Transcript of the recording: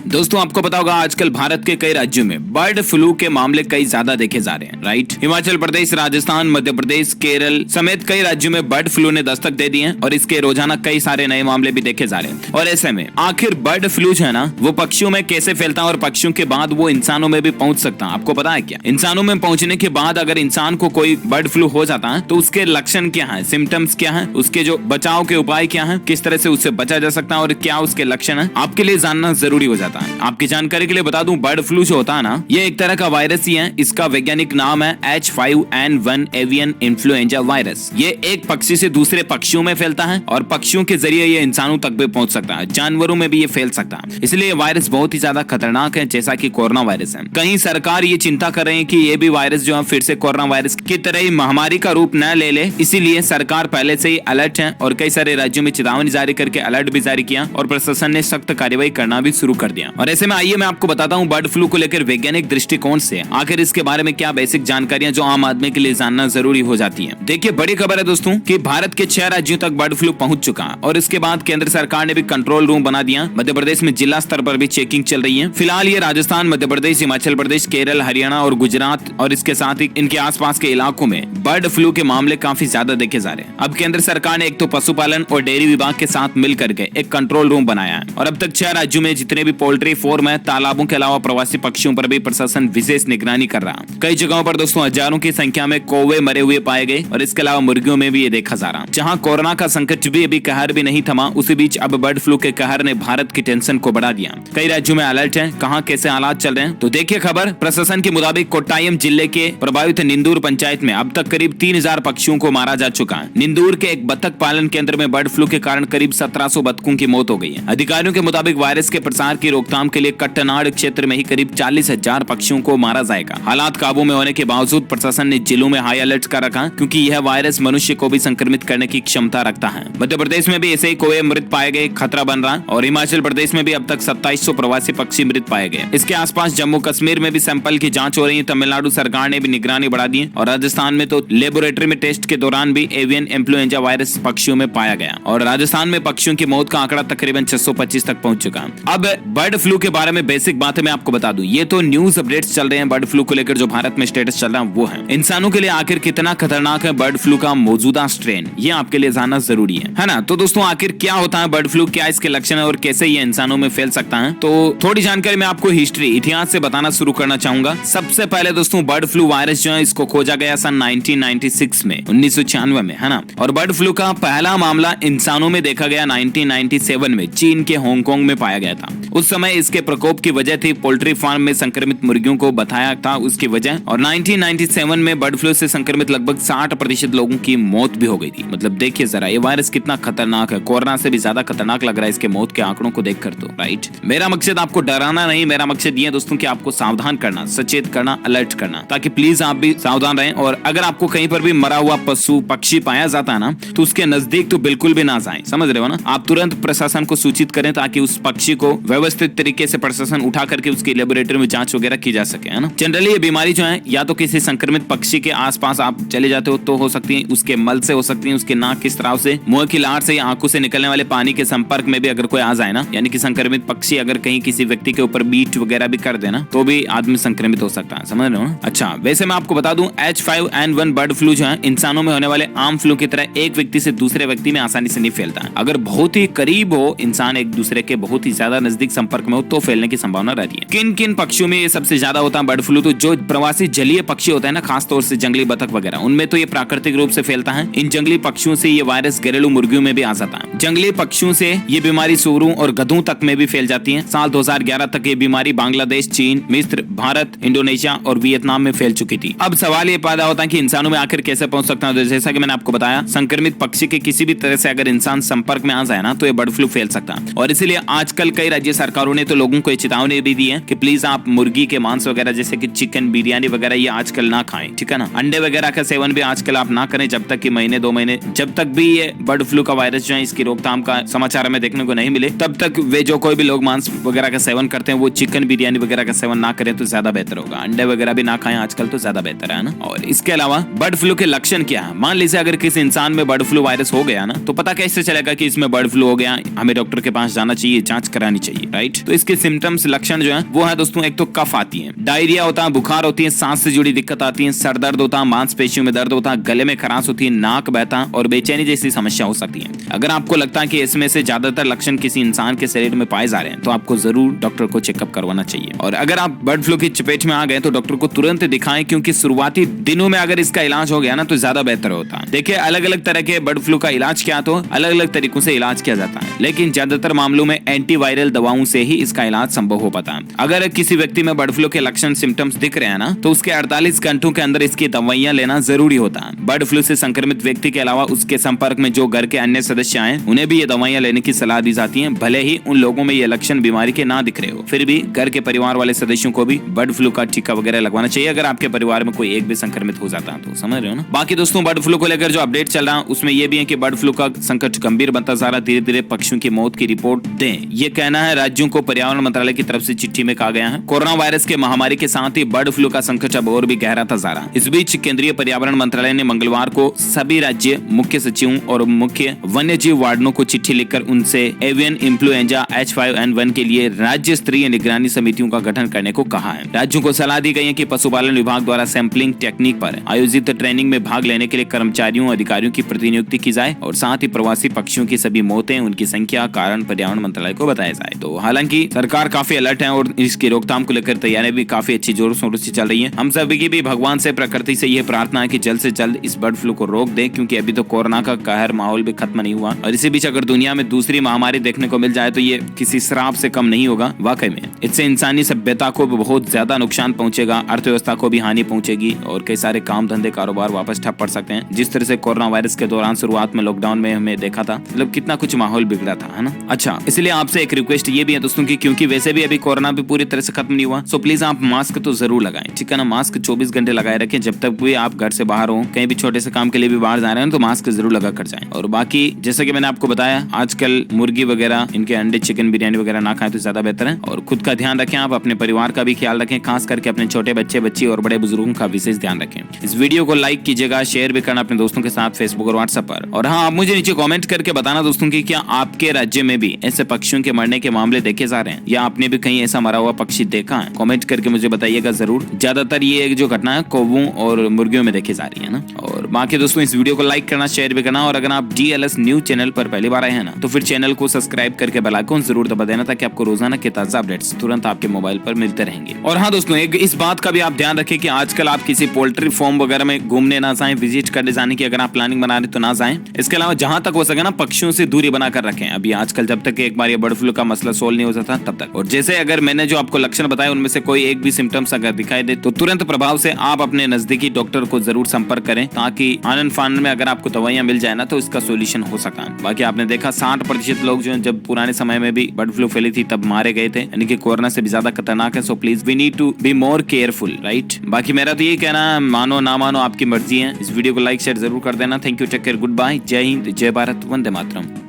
दोस्तों आपको पता होगा आजकल भारत के कई राज्यों में बर्ड फ्लू के मामले कई ज्यादा देखे जा रहे हैं, राइट। हिमाचल प्रदेश, राजस्थान, मध्य प्रदेश, केरल समेत कई राज्यों में बर्ड फ्लू ने दस्तक दे दी है और इसके रोजाना कई सारे नए मामले भी देखे जा रहे हैं। और ऐसे में आखिर बर्ड फ्लू जो है ना वो पक्षियों में कैसे फैलता है और पक्षियों के बाद वो इंसानों में भी पहुंच सकता है, आपको पता है क्या? इंसानों में पहुंचने के बाद अगर इंसान को कोई बर्ड फ्लू हो जाता है तो उसके लक्षण क्या है, सिम्टम्स क्या है, उसके जो बचाव के उपाय क्या है, किस तरह से उससे बचा जा सकता है और क्या उसके लक्षण है, आपके लिए जानना जरूरी हो जाता है। आपकी जानकारी के लिए बता दूं, बर्ड फ्लू जो होता है ना ये एक तरह का वायरस ही है। इसका वैज्ञानिक नाम है H5N1 एवियन इन्फ्लुएंजा वायरस। ये एक पक्षी से दूसरे पक्षियों में फैलता है और पक्षियों के जरिए ये इंसानों तक भी पहुंच सकता है, जानवरों में भी ये फैल सकता है। इसलिए ये वायरस बहुत ही ज्यादा खतरनाक है, जैसा कि कोरोना वायरस है। कहीं सरकार ये चिंता कर रही है कि ये भी वायरस जो है फिर से कोरोना वायरस की तरह ही महामारी का रूप न ले ले, इसीलिए सरकार पहले से ही अलर्ट है और कई सारे राज्यों में चेतावनी जारी करके अलर्ट भी जारी किया और प्रशासन ने सख्त कार्रवाई करना भी शुरू कर दिया। और ऐसे में आइए मैं आपको बताता हूँ बर्ड फ्लू को लेकर वैज्ञानिक दृष्टिकोण से आखिर इसके बारे में क्या बेसिक जानकारियां जो आम आदमी के लिए जानना जरूरी हो जाती है। देखिए बड़ी खबर है दोस्तों कि भारत के 6 राज्यों तक बर्ड फ्लू पहुंच चुका है और इसके बाद केंद्र सरकार ने भी कंट्रोल रूम बना दिया। मध्य प्रदेश में जिला स्तर पर भी चेकिंग चल रही है। फिलहाल ये राजस्थान, मध्य प्रदेश, हिमाचल प्रदेश, केरल, हरियाणा और गुजरात और इसके साथ ही इनके आसपास के इलाकों में बर्ड फ्लू के मामले काफी ज्यादा देखे जा रहे हैं। अब केंद्र सरकार ने एक तो पशुपालन और डेयरी विभाग के साथ मिलकर के एक कंट्रोल रूम बनाया है और अब तक 6 राज्यों में जितने भी पोल्ट्री फार्म है, तालाबों के अलावा प्रवासी पक्षियों पर भी प्रशासन विशेष निगरानी कर रहा है। कई जगहों पर दोस्तों हजारों की संख्या में कौवे मरे हुए पाए गए और इसके अलावा मुर्गियों में भी ये देखा जा रहा। जहां कोरोना का संकट भी अभी कहर भी नहीं थमा, उसी बीच अब बर्ड फ्लू के कहर ने भारत की टेंशन को बढ़ा दिया। कई राज्यों में अलर्ट है, कहां कैसे हालात चल रहे हैं तो देखिए खबर। प्रशासन के मुताबिक कोट्टायम जिले के प्रभावित निंदूर पंचायत में अब तक करीब 3000 पक्षियों को मारा जा चुका है। निंदूर के एक बतख पालन केंद्र में बर्ड फ्लू के कारण करीब 1700 बतखों की मौत हो गई है। अधिकारियों के मुताबिक वायरस के प्रसार की रोकथाम के लिए कट्टनाड क्षेत्र में ही करीब 40,000 पक्षियों को मारा जाएगा। हालात काबू में होने के बावजूद प्रशासन ने जिलों में हाई अलर्ट कर रखा क्योंकि यह वायरस मनुष्य को भी संक्रमित करने की क्षमता रखता है। मध्य प्रदेश में भी ऐसे ही कौवे मृत पाए गए, खतरा बन रहा और हिमाचल प्रदेश में भी अब तक 2700 प्रवासी पक्षी मृत पाए गए। इसके आसपास जम्मू कश्मीर में भी सैंपल की जांच हो रही है। तमिलनाडु सरकार ने भी निगरानी बढ़ा दी है और राजस्थान में तो लेबोरेटरी में टेस्ट के दौरान भी एवियन इन्फ्लुएंजा वायरस पक्षियों में पाया गया और राजस्थान में पक्षियों की मौत का आंकड़ा तकरीबन 625 तक पहुंच चुका। अब बर्ड फ्लू के बारे में बेसिक बातें मैं आपको बता दूं, ये तो न्यूज अपडेट्स चल रहे हैं बर्ड फ्लू को लेकर, जो भारत में स्टेटस चल रहा है वो है। इंसानों के लिए आखिर कितना खतरनाक है बर्ड फ्लू का मौजूदा स्ट्रेन, ये आपके लिए जानना जरूरी है ना। तो दोस्तों आखिर क्या होता है बर्ड फ्लू, क्या इसके लक्षण है और कैसे ये इंसानों में फैल सकता है, तो थोड़ी जानकारी मैं आपको हिस्ट्री, इतिहास से बताना शुरू करना चाहूंगा। सबसे पहले दोस्तों बर्ड फ्लू वायरस जो है इसको खोजा गया सन 1996 में, 1996 में, है ना। और बर्ड फ्लू का पहला मामला इंसानों में देखा गया 1997 में चीन के हांगकांग में पाया गया था। उस समय इसके प्रकोप की वजह थी पोल्ट्री फार्म में संक्रमित मुर्गियों को बताया था उसकी वजह। और 1997 में बर्ड फ्लू से संक्रमित लगभग 60% लोगों की मौत भी हो गई थी। मतलब देखिए जरा ये वायरस कितना खतरनाक है, कोरोना से भी ज्यादा खतरनाक लग रहा है इसके मौत के आंकड़ों को देखकर तो, राइट। मेरा मकसद आपको डराना नहीं, मेरा मकसद ये दोस्तों कि आपको सावधान करना, सचेत करना, अलर्ट करना, ताकि प्लीज आप भी सावधान रहें। और अगर आपको कहीं पर भी मरा हुआ पशु पक्षी पाया जाता है ना तो उसके नजदीक तो बिल्कुल भी ना जाएं, समझ रहे हो ना। आप तुरंत प्रशासन को सूचित करें ताकि उस पक्षी को व्यवस्थित तरीके से प्रशासन उठा करके उसकी लेबोरेटरी में जांच वगैरह की जा सके, है ना। जनरली ये बीमारी जो है या तो किसी संक्रमित पक्षी के आसपास आप चले जाते हो तो हो सकती है, उसके मल से हो सकती है, उसके नाक की स्राव से, मुंह की लार से या आंखों से निकलने वाले पानी के संपर्क में भी अगर कोई आ जाए ना, यानी कि संक्रमित पक्षी अगर कहीं किसी व्यक्ति के ऊपर बीट वगैरह भी कर देना तो भी आदमी संक्रमित हो सकता है, समझ रहे हो ना। अच्छा वैसे मैं आपको बता दूं H5N1 बर्ड फ्लू जो है इंसानों में होने वाले आम फ्लू की तरह एक व्यक्ति से दूसरे व्यक्ति में आसानी से नहीं फैलता है। अगर बहुत ही करीब हो, इंसान एक दूसरे के बहुत ही ज्यादा नजदीक संपर्क में हो तो फैलने की संभावना रहती है। किन किन पक्षियों में ये सबसे ज्यादा होता है बर्ड फ्लू, तो जो प्रवासी जलीय पक्षी होता है ना, खासतौर से जंगली बतख वगैरह, उनमें तो ये प्राकृतिक रूप से फैलता है। इन जंगली पक्षियों से ये वायरस घरेलू मुर्गियों में भी आ जाता है। जंगली पक्षियों से ये बीमारी सूरों और गधों तक में भी फैल जाती है। साल 2011 तक ये बीमारी बांग्लादेश, चीन, मिस्र, भारत, इंडोनेशिया और वियतनाम में फैल चुकी थी। अब सवाल ये पैदा होता है कि इंसानों में आखिर कैसे पहुंच सकता है। जैसा कि मैंने आपको बताया, संक्रमित पक्षी के किसी भी तरह से अगर इंसान संपर्क में आ जाए ना तो ये बर्ड फ्लू फैल सकता है। और इसीलिए आजकल कई राज्य सरकारों ने तो लोगों को चेतावनी भी दी है कि प्लीज आप मुर्गी के मांस वगैरह जैसे कि चिकन, बिरयानी वगैरह ये आजकल ना खाएं, ठीक है ना। अंडे वगैरह का सेवन भी आजकल आप ना करें जब तक कि महीने 2 महीने, जब तक भी ये बर्ड फ्लू का वायरस जो है इसकी रोकथाम का समाचार हमें देखने को नहीं मिले, तब तक वे जो कोई भी लोग मांस वगैरह का सेवन करते हैं वो चिकन, बिरयानी वगैरह का सेवन ना करें तो ज्यादा बेहतर होगा। अंडे वगैरह भी ना खाएं आजकल तो ज्यादा बेहतर है ना। और इसके अलावा बर्ड फ्लू के लक्षण क्या है, मान लीजिए अगर किसी इंसान में बर्ड फ्लू वायरस हो गया ना तो पता कैसे चलेगा कि इसमें बर्ड फ्लू हो गया? हमें डॉक्टर के पास जाना चाहिए, जांच करानी चाहिए, राइट। राइट। तो इसके सिम्टम्स लक्षण जो है वो है दोस्तों, एक तो कफ आती है, डायरिया होता है, बुखार होती है, सांस से जुड़ी दिक्कत आती है, सर दर्द होता है, मांसपेशियों में दर्द होता है, गले में खराश होती है, नाक बहता और बेचैनी जैसी समस्या हो सकती है। अगर आपको लगता है कि इसमें से ज्यादातर लक्षण किसी इंसान के शरीर में पाए जा रहे हैं तो आपको जरूर डॉक्टर को चेकअप करवाना चाहिए। और अगर आप बर्ड फ्लू की चपेट में आ गए तो डॉक्टर को तुरंत दिखाएं, क्योंकि शुरुआती दिनों में अगर इसका इलाज हो गया ना तो ज्यादा बेहतर होता है। देखिए, अलग अलग तरह के बर्ड फ्लू का इलाज क्या, तो अलग अलग तरीकों से इलाज किया जाता है, लेकिन ज्यादातर मामलों में एंटीवायरल दवाओं से ही इसका इलाज संभव हो पाता है। अगर किसी व्यक्ति में बर्ड फ्लू के लक्षण सिम्टम्स दिख रहे हैं ना तो उसके 48 घंटों के अंदर इसकी दवाइयां लेना जरूरी होता है। बर्ड फ्लू से संक्रमित व्यक्ति के अलावा उसके संपर्क में जो घर के अन्य सदस्य आए उन्हें भी ये दवाइयां लेने की सलाह दी जाती है। भले ही उन लोगों में ये लक्षण बीमारी के ना दिख रहे हो, फिर भी घर के परिवार वाले सदस्यों को भी बर्ड फ्लू का टीका वगैरह लगवाना चाहिए अगर आपके परिवार में कोई एक भी संक्रमित हो जाता है तो। समझ रहे हो ना। बाकी दोस्तों, बर्ड फ्लू को लेकर जो अपडेट चल रहा है उसमें यह भी है कि बर्ड फ्लू का संकट गंभीर बनता जा रहा, धीरे धीरे पक्षियों की मौत की रिपोर्ट दें, ये कहना है राज्यों को पर्यावरण मंत्रालय की तरफ से चिट्ठी में कहा गया है। कोरोना वायरस के महामारी के साथ ही बर्ड फ्लू का संकट अब और भी गहराता जा रहा है। इस बीच केंद्रीय पर्यावरण मंत्रालय ने मंगलवार को सभी राज्य मुख्य सचिवों और मुख्य वन्यजीव वार्डनों को चिट्ठी लिखकर उनसे एवियन इन्फ्लुएंजा H5N1 के लिए राज्य स्तरीय निगरानी समितियों का गठन करने को कहा है। राज्यों को सलाह दी गई है कि पशुपालन विभाग द्वारा सैंपलिंग टेक्निक पर आयोजित ट्रेनिंग में भाग लेने के लिए कर्मचारियों अधिकारियों की प्रतिनियुक्ति की जाए और साथ ही प्रवासी पक्षियों की सभी मौतें, उनकी संख्या, कारण पर्यावरण मंत्रालय को बताया जाए। तो हालांकि सरकार काफी अलर्ट है और इसकी रोकथाम को लेकर तैयारियां भी काफी अच्छी जोर शोर से चल रही है। हम सभी की भी भगवान से, प्रकृति से यह प्रार्थना है कि जल्द से जल्द इस बर्ड फ्लू को रोक दे, क्योंकि अभी तो कोरोना का कहर माहौल भी खत्म नहीं हुआ और इसी बीच अगर दुनिया में दूसरी महामारी देखने को मिल जाए तो ये किसी श्राप से कम नहीं होगा। वाकई में इससे इंसानी सभ्यता को भी बहुत ज्यादा नुकसान पहुंचेगा, अर्थव्यवस्था को भी हानि पहुंचेगी और कई सारे काम धंधे कारोबार वापस ठप पड़ सकते हैं। जिस तरह से कोरोना वायरस के दौरान शुरुआत में लॉकडाउन में हमें देखा था, मतलब कितना कुछ माहौल बिगड़ा था, है ना। अच्छा, इसलिए आपसे एक रिक्वेस्ट ये भी है दोस्तों की, क्योंकि वैसे भी अभी कोरोना भी पूरी तरह से खत्म नहीं हुआ, सो प्लीज आप मास्क तो जरूर लगाएं, ठीक है ना। मास्क 24 घंटे लगाए रखें, जब तक भी आप घर से बाहर हो, कहीं भी छोटे से काम के लिए भी बाहर जा रहे हैं तो मास्क जरूर लगा कर जाएं। और बाकी जैसे कि मैंने आपको बताया, आजकल मुर्गी वगैरह, इनके अंडे, चिकन, बिरयानी वगैरह ना खाएं तो ज्यादा बेहतर है। और खुद का ध्यान रखें, आप अपने परिवार का भी ख्याल रखें, खास करके अपने छोटे बच्चे, बच्ची और बड़े बुजुर्गों का विशेष ध्यान रखें। इस वीडियो को लाइक कीजिएगा, शेयर भी करना अपने दोस्तों के साथ फेसबुक और व्हाट्सएप पर। और हाँ, आप मुझे नीचे कमेंट करके बताना दोस्तों की क्या आपके राज्य में भी ऐसे पक्षियों के मरने के मामले देखे जा रहे हैं या आपने भी कहीं ऐसा मरा हुआ पक्षी देखा है। कमेंट करके मुझे बताइएगा जरूर। ज्यादातर ये जो घटना है कौवों और मुर्गियों में देखी जा रही है ना। और बाकी दोस्तों, इस वीडियो को लाइक करना, शेयर भी करना और अगर आप DLS न्यूज चैनल पर पहली बार आए हैं ना तो फिर चैनल को सब्सक्राइब करके बेल आइकन जरूर दबा देना, ताकि आपको रोजाना के ताजा अपडेट्स तुरंत आपके मोबाइल पर मिलते रहेंगे। और हाँ दोस्तों, एक इस बात का भी आप ध्यान रखें कि आजकल आप किसी पोल्ट्री फार्म वगैरह में घूमने ना जाएं, विजिट करने जाने की अगर आप प्लानिंग बना रहे तो ना जाएं। इसके अलावा जहां तक हो सके ना पक्षियों से दूरी बनाकर रखें। अभी आजकल जब तक एक बार ये बर्ड फ्लू का मसला सोल्व नहीं हो जाता तब तक। और जैसे अगर मैंने जो आपको लक्षण बताए उनमें से कोई एक भी सिम्टम्स अगर दिखाई दे तो तुरंत प्रभाव से आप अपने नजदीकी डॉक्टर को जरूर संपर्क करें, ताकि आनंद फानन में अगर आपको दवाइयां मिल जाए ना तो इसका सोल्यूशन हो सका। बाकी आपने देखा 60% लोग जो जब पुराने समय में भी बर्ड फ्लू फैली थी तब मारे गए थे, यानी कि कोरोना से भी ज्यादा खतरनाक है। So please we need to be more careful, right. बाकी मेरा तो यही कहना है, मानो ना मानो आपकी मर्जी है। इस वीडियो को लाइक शेयर जरूर कर देना। Thank you, take care, good bye, जय हिंद, जय भारत, वंदे मातरम।